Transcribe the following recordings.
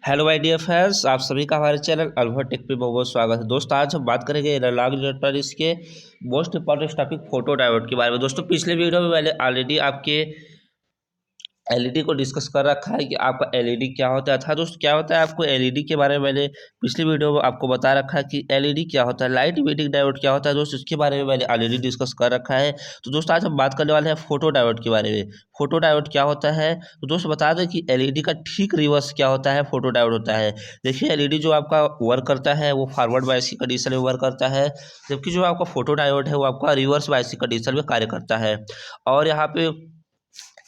Hello my dear friends, आप सभी का हमारे चैनल अल्फा टेक पे बहुत बहुत स्वागत है। दोस्तों आज हम बात करेंगे एनालॉग इलेक्ट्रॉनिक्स के most important topic photo diode के बारे में। दोस्तों पिछले वीडियो में मैंने ऑलरेडी आपके एलईडी को डिस्कस कर रखा है कि आपका एलईडी क्या होता है। था दोस्तों क्या होता है, आपको एलईडी के बारे में मैंने पिछली वीडियो में आपको बता रखा है कि एलईडी क्या होता है, लाइट इमिटिंग डायोड क्या होता है। दोस्तों इसके बारे में मैंने ऑलरेडी डिस्कस कर रखा है। तो दोस्तों आज हम बात करने वाले हैं फोटो डायोड के बारे में। फोटो डायोड क्या होता है, तो दोस्तों बता दें कि एलईडी का ठीक रिवर्स क्या होता है, फोटो डायोड होता है। देखिए एलईडी जो आपका वर्क करता है वो फॉरवर्ड बायस की कंडीशन में वर्क करता है, जबकि जो आपका फोटो डायोड है वो आपका रिवर्स बायस की कंडीशन में कार्य करता है। और यहाँ पे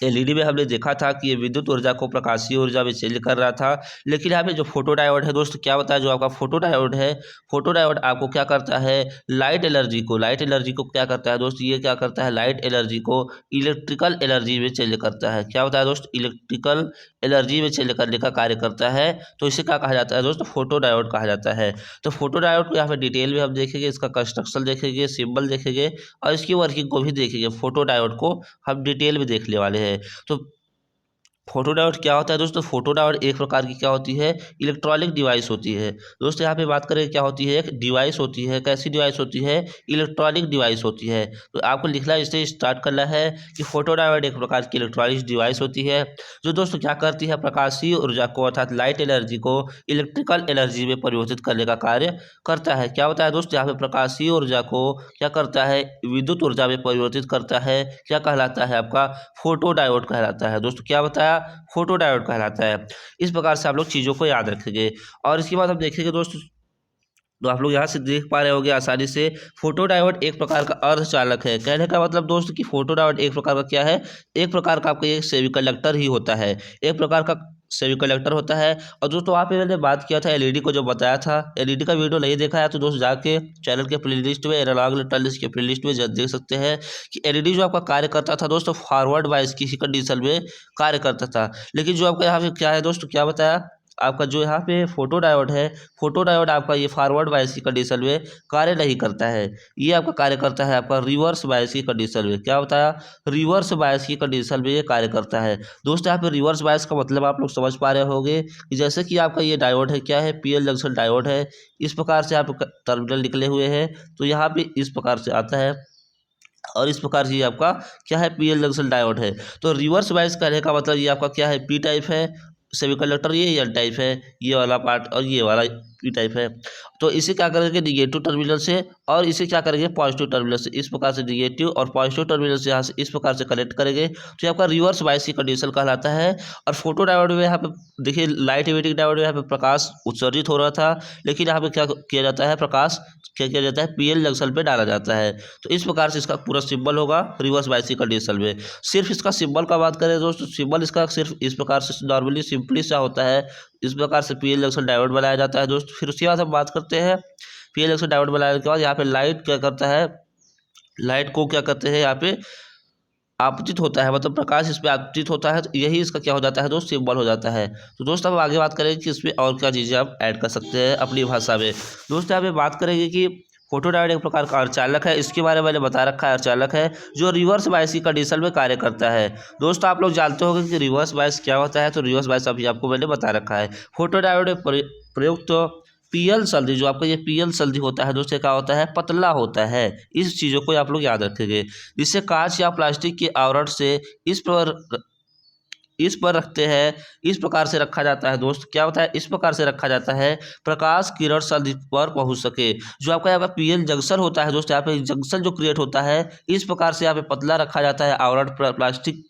एलईडी में हमने देखा था कि ये विद्युत ऊर्जा को प्रकाशीय ऊर्जा में चेंज कर रहा था, लेकिन यहाँ पे जो फोटो डायोड है दोस्तों क्या होता है, जो आपका फोटो डायोड है, फोटो डायोड आपको क्या करता है, लाइट एनर्जी को क्या करता है दोस्तों, ये क्या करता है, लाइट एनर्जी को इलेक्ट्रिकल एनर्जी में चेंज करता है। क्या होता है दोस्तों, इलेक्ट्रिकल एनर्जी में चेंज करने का कार्य करता है। तो इसे क्या कहा जाता है दोस्तों, फोटो डायोड कहा जाता है। तो फोटो डायोड को यहाँ पे डिटेल में हम देखेंगे, इसका कंस्ट्रक्शन देखेंगे, सिंबल देखेंगे और इसकी वर्किंग को भी देखेंगे। फोटो डायोड को हम डिटेल में देखने वाले हैं। तो फोटो डायोड क्या होता है दोस्तों, फोटो डायोड एक प्रकार की क्या होती है, इलेक्ट्रॉनिक डिवाइस होती है। दोस्तों यहाँ पे बात करें क्या होती है, एक डिवाइस होती है। कैसी डिवाइस होती है, इलेक्ट्रॉनिक डिवाइस होती है। तो आपको लिखना इससे स्टार्ट करना है कि फोटो डायोड एक प्रकार की इलेक्ट्रॉनिक डिवाइस होती है, जो दोस्तों क्या करती है, प्रकाशीय ऊर्जा को अर्थात लाइट एनर्जी को इलेक्ट्रिकल एनर्जी में परिवर्तित करने का कार्य करता है। क्या होता है दोस्तों, यहाँ पे प्रकाशीय ऊर्जा को क्या करता है, विद्युत ऊर्जा में परिवर्तित करता है। क्या कहलाता है, आपका फोटो डायोड कहलाता है। दोस्तों क्या बताया, फोटो डायोड कहलाता है। इस प्रकार से आप लोग चीज़ों को याद रखेंगे। और इसके बाद हम देखेंगे दोस्तों, तो आप लोग यहाँ से देख पा रहे होंगे आसानी से, फोटो डायोड एक प्रकार का अर्धचालक है। कहने का मतलब दोस्तों कि फोटो डायोड एक प्रकार का क्या है, एक प्रकार का आपका ये सेमीकंडक्टर ही होता है, एक प्रकार का सेमीकंडक्टर होता है। और दोस्तों वहाँ पे मैंने बात किया था एलईडी को, जो बताया था, एलईडी का वीडियो नहीं देखा है तो दोस्त जाके चैनल के प्लेलिस्ट में, एनालॉग इलेक्ट्रॉनिक्स के प्लेलिस्ट में देख सकते हैं कि एलईडी जो आपका कार्य करता था दोस्तों, फॉरवर्ड बायस की कंडीशन में कार्य करता था। लेकिन जो आपका यहाँ पे क्या है दोस्तों, क्या बताया, आपका जो यहाँ पे फोटो डायोड है, फोटो डायोड आपका ये फॉरवर्ड बायस की कंडीशन में कार्य नहीं करता है। ये आपका कार्य करता है आपका रिवर्स बायस की कंडीशन में। क्या बताया, रिवर्स बायस की कंडीशन में ये कार्य करता है। दोस्तों यहाँ पे रिवर्स बायस का मतलब आप लोग समझ पा रहे होंगे कि जैसे कि आपका ये डायोड है, क्या है, पीएल जंक्शन डायोड है। इस प्रकार से आप टर्मिनल निकले हुए हैं, तो यहाँ पे इस प्रकार से आता है और इस प्रकार से ये आपका क्या है, पीएल जंक्शन डायोड है। तो रिवर्स बायस कहने का मतलब ये आपका क्या है, पी टाइप है सेमीकंडक्टर, ये एन टाइप है, ये वाला पार्ट, और ये वाला पी टाइप है। तो इसे क्या करेंगे, निगेटिव टर्मिनल से, और इसे क्या करेंगे, पॉजिटिव टर्मिनल से। इस प्रकार से निगेटिव और पॉजिटिव टर्मिनल से यहाँ से इस प्रकार से कनेक्ट करेंगे, तो ये आपका रिवर्स बायस की कंडीशन कहलाता है। और फोटो डायोड में यहाँ पे देखिए, लाइट इमिटिंग डायोड में यहाँ पे प्रकाश उत्सर्जित हो रहा था, लेकिन यहाँ पे क्या किया जाता है, प्रकाश क्या किया जाता है, पीएल जंक्शन पे डाला जाता है। तो इस प्रकार से इसका पूरा सिंबल होगा रिवर्स बायस की कंडीशन में। सिर्फ इसका सिंबल का बात करें दोस्तों, सिंबल इसका सिर्फ इस प्रकार से नॉर्मली सिंपली सा होता है। इस प्रकार से पीएल जंक्शन डायोड बनाया जाता है दोस्तों। फिर उसके बाद हम बात करते हैं, पीएल जंक्शन डायोड बनाने के बाद यहाँ पे लाइट क्या करता है, लाइट को क्या करते हैं, यहाँ पे आपतित होता है, मतलब प्रकाश इस पर आपतित होता है, तो यही इसका क्या हो जाता है दोस्त, सिंबल हो जाता है। तो दोस्त अब आगे बात करेंगे कि इसमें और क्या चीज़ें आप ऐड कर सकते हैं अपनी भाषा में। दोस्त यहाँ पे बात करेंगे कि फोटो डायोड एक प्रकार का अर्धचालक है। इसके बारे में मैंने बता रखा है, अर्धचालक है जो रिवर्स बायस की कंडीशन में कार्य करता है। दोस्तों आप लोग जानते होंगे कि रिवर्स बायस क्या होता है, तो रिवर्स बायस अभी आपको मैंने बता रखा है। फोटो डायोड में प्रयुक्त पीएल संधि, जो आपका ये पीएल संधि होता है दोस्तों, क्या होता है, पतला होता है। इस चीज़ों को आप लोग याद रखेंगे। जिससे कांच या प्लास्टिक के आवरण से इस पर रखते हैं, इस प्रकार से रखा जाता है दोस्त। क्या होता है, इस प्रकार से रखा जाता है प्रकाश किरण संधि पर पहुंच सके। जो आपका यहाँ पे पीएल जंक्शन होता है दोस्त, यहाँ पे जंक्शन जो क्रिएट होता है, इस प्रकार से यहाँ पे पतला रखा जाता है आवरण, प्लास्टिक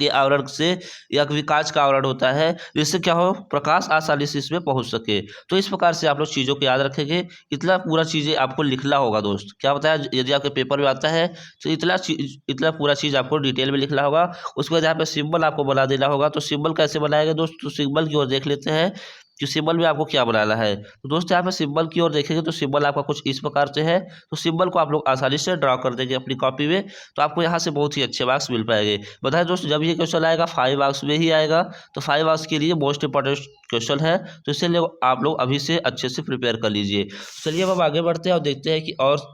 के आवरण से या कभी कांच का आवरण होता है, जिससे क्या हो, प्रकाश आसानी से इसमें पहुंच सके। तो इस प्रकार से आप लोग चीज़ों को याद रखेंगे। इतना पूरा चीज़ें आपको लिखना होगा दोस्त। क्या बताया, यदि आपके पेपर में आता है तो इतना पूरा चीज़ आपको डिटेल में लिखना होगा। उसके बाद यहाँ पे सिंबल आपको बना देना होगा। तो सिंबल कैसे बनाएंगे दोस्त, तो सिंबल की ओर देख लेते हैं कि सिंबल में आपको क्या बनाना है। तो दोस्त यहाँ पे सिंबल की ओर देखेंगे तो सिंबल आपका कुछ इस प्रकार से है। तो सिंबल को आप लोग आसानी से ड्रॉ कर देंगे अपनी कॉपी में, तो आपको यहाँ से बहुत ही अच्छे मार्क्स मिल पाएंगे। बताएं दोस्त, जब ये क्वेश्चन आएगा 5 मार्क्स में ही आएगा, तो 5 मार्क्स के लिए मोस्ट इंपॉर्टेंट क्वेश्चन है। तो इसलिए आप लोग अभी से अच्छे से प्रिपेयर कर लीजिए। चलिए अब हम आगे बढ़ते हैं और देखते हैं कि और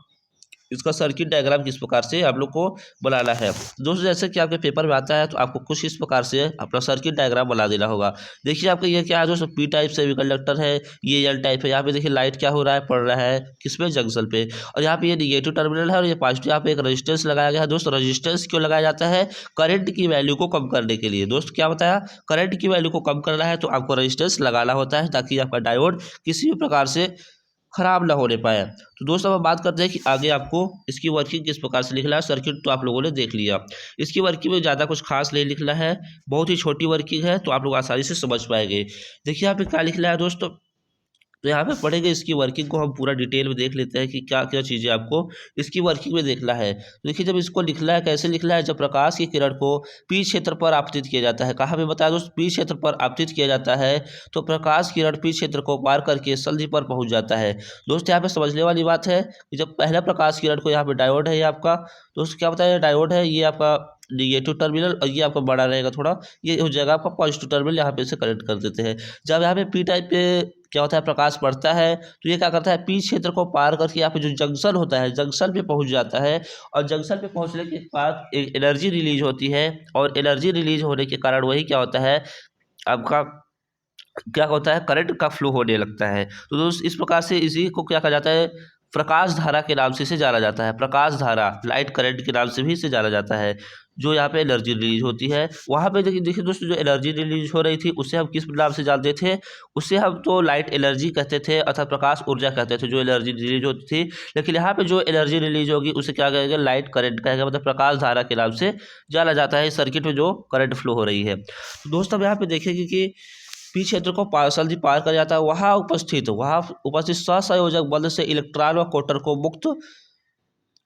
इसका सर्किट डायग्राम किस प्रकार से आप लोग को बनाना है। दोस्तों जैसे कि आपके पेपर में आता है तो आपको कुछ इस प्रकार से अपना सर्किट डायग्राम बना देना होगा। देखिए आपका ये क्या है दोस्तों, पी टाइप सेमी कंडक्टर है, ये एल टाइप है। यहाँ पे देखिए लाइट क्या हो रहा है, पड़ रहा है किसमें, जंक्शन पे। और यहाँ पे ये निगेटिव टर्मिनल है और ये पॉजिटिव। यहाँ पे एक रेजिस्टेंस लगाया गया है। दोस्तों रेजिस्टेंस क्यों लगाया जाता है, करंट की वैल्यू को कम करने के लिए। दोस्त क्या बताया, करंट की वैल्यू को कम करना है तो आपको रेजिस्टेंस लगाना होता है, ताकि आपका डायोड किसी भी प्रकार से खराब ना होने पाए। तो दोस्तों अब बात करते हैं कि आगे आपको इसकी वर्किंग किस प्रकार से लिखना है। सर्किट तो आप लोगों ने देख लिया, इसकी वर्किंग में ज़्यादा कुछ खास नहीं लिखना है, बहुत ही छोटी वर्किंग है, तो आप लोग आसानी से समझ पाएंगे। देखिए यहाँ पे क्या लिखना है दोस्तों, तो यहाँ पे पढ़ेंगे इसकी वर्किंग को हम पूरा डिटेल में देख लेते हैं कि क्या क्या चीज़ें आपको इसकी वर्किंग में देखना है। तो देखिए जब इसको लिखना है, कैसे लिखना है, जब प्रकाश की किरण को पी क्षेत्र पर आपतित किया जाता है। कहाँ पे बताया दोस्त, पी क्षेत्र पर आपतित किया जाता है, तो प्रकाश किरण पी क्षेत्र को पार करके संधि पर पहुँच जाता है। दोस्त यहाँ पे समझने वाली बात है कि जब पहला प्रकाश किरण को, यहाँ पे डायोड है ये आपका, दोस्त क्या बताया, डायोड है ये आपका निगेटिव टर्मिनल, और ये आपका बड़ा रहेगा थोड़ा, ये हो जाएगा आपका पॉजिटिव टर्मिनल, यहाँ पे से कनेक्ट कर देते हैं। जब यहाँ पे पी टाइप पे क्या होता है, प्रकाश पड़ता है, तो ये क्या करता है, पी क्षेत्र को पार करके यहाँ पे जो जंक्शन होता है, जंक्शन पे पहुंच जाता है। और जंक्शन पे पहुंचने के बाद एक एनर्जी रिलीज होती है, और एनर्जी रिलीज होने के कारण वही क्या होता है, आपका क्या होता है, करंट का फ्लो होने लगता है। तो दोस्त इस प्रकार से इसी को क्या कहा जाता है, प्रकाश धारा के नाम से इसे जाना जाता है। प्रकाश धारा, लाइट करंट के नाम से भी इसे जाना जाता है। जो यहाँ पे एनर्जी रिलीज होती है, वहाँ पे देखिए देखिए दोस्तों, जो एनर्जी रिलीज हो रही थी उसे हम किस नाम से जानते थे, उसे हम तो लाइट एनर्जी कहते थे, अर्थात प्रकाश ऊर्जा कहते थे, जो एनर्जी रिलीज होती थी। लेकिन यहाँ पे जो एनर्जी रिलीज होगी उसे क्या कहेंगे, लाइट करंट कहेंगे, मतलब प्रकाश धारा के नाम से जाना जाता है। सर्किट में जो करंट फ्लो हो रही है, तो दोस्तों अब यहाँ पे देखेंगे कि पी क्षेत्र को संधि पार कर जाता है, वहाँ उपस्थित सहसंयोजक बल से इलेक्ट्रॉन व कोटर को मुक्त,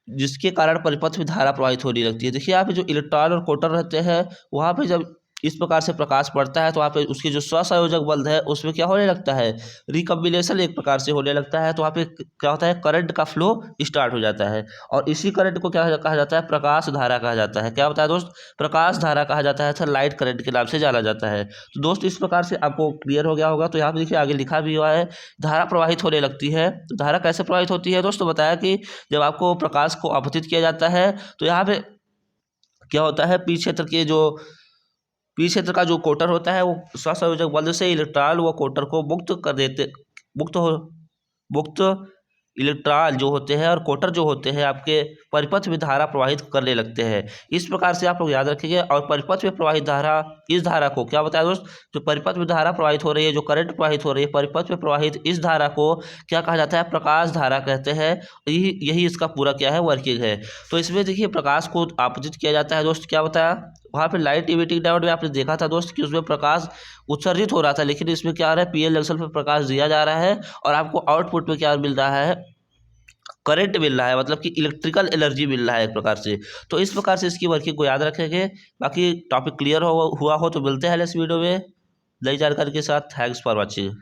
जिसके कारण परिपथ में धारा प्रवाहित होने लगती है। देखिए यहाँ पे जो इलेक्ट्रॉन और कोटर रहते हैं, वहाँ पे जब इस प्रकार से प्रकाश पड़ता है तो वहाँ पे उसकी जो स्वसंयोजक बल है उसमें क्या होने लगता है, रिकम्बिनेशन एक प्रकार से होने लगता है। तो वहाँ पे क्या होता है, करंट का फ्लो स्टार्ट हो जाता है, और इसी करंट को क्या कहा जाता है, प्रकाश धारा कहा जाता है। क्या बताया दोस्त, प्रकाश धारा कहा जाता है, तो लाइट करंट के नाम से जाना जाता है। तो दोस्त इस प्रकार से आपको क्लियर हो गया होगा। तो यहाँ पे देखिए आगे लिखा भी हुआ है, धारा प्रवाहित होने लगती है। तो धारा कैसे प्रवाहित होती है दोस्तों, बताया कि जब आपको प्रकाश को आपतित किया जाता है तो यहाँ पे क्या होता है, पी क्षेत्र का जो कोटर होता है वो स्वसंयोजक बल से इलेक्ट्रॉन व कोटर को मुक्त हो मुक्त इलेक्ट्रॉन जो होते हैं और कोटर जो होते हैं आपके परिपथ में धारा प्रवाहित करने लगते हैं। इस प्रकार से आप लोग याद रखिए। और परिपथ में प्रवाहित धारा, इस धारा को क्या बताया दोस्त, जो परिपथ में धारा प्रवाहित हो रही है, जो करंट प्रवाहित हो रही है, परिपथ में प्रवाहित इस धारा को क्या कहा जाता है, प्रकाश धारा कहते हैं। यही इसका पूरा क्या है, वर्किंग है। तो इसमें देखिए प्रकाश को आपतित किया जाता है दोस्त, क्या बताया, वहाँ पे लाइट इमिटिंग डायोड में आपने देखा था दोस्त कि उसमें प्रकाश उत्सर्जित हो रहा था, लेकिन इसमें क्या आ रहा है, पीएल जंक्शन पर प्रकाश दिया जा रहा है, और आपको आउटपुट में क्या मिल रहा है, करंट मिल रहा है, मतलब कि इलेक्ट्रिकल एनर्जी मिल रहा है एक प्रकार से। तो इस प्रकार से इसकी वर्किंग को याद रखेंगे। बाकी टॉपिक क्लियर हुआ हो तो मिलते हैं इस वीडियो में नई जानकारी के साथ। Thanks for watching.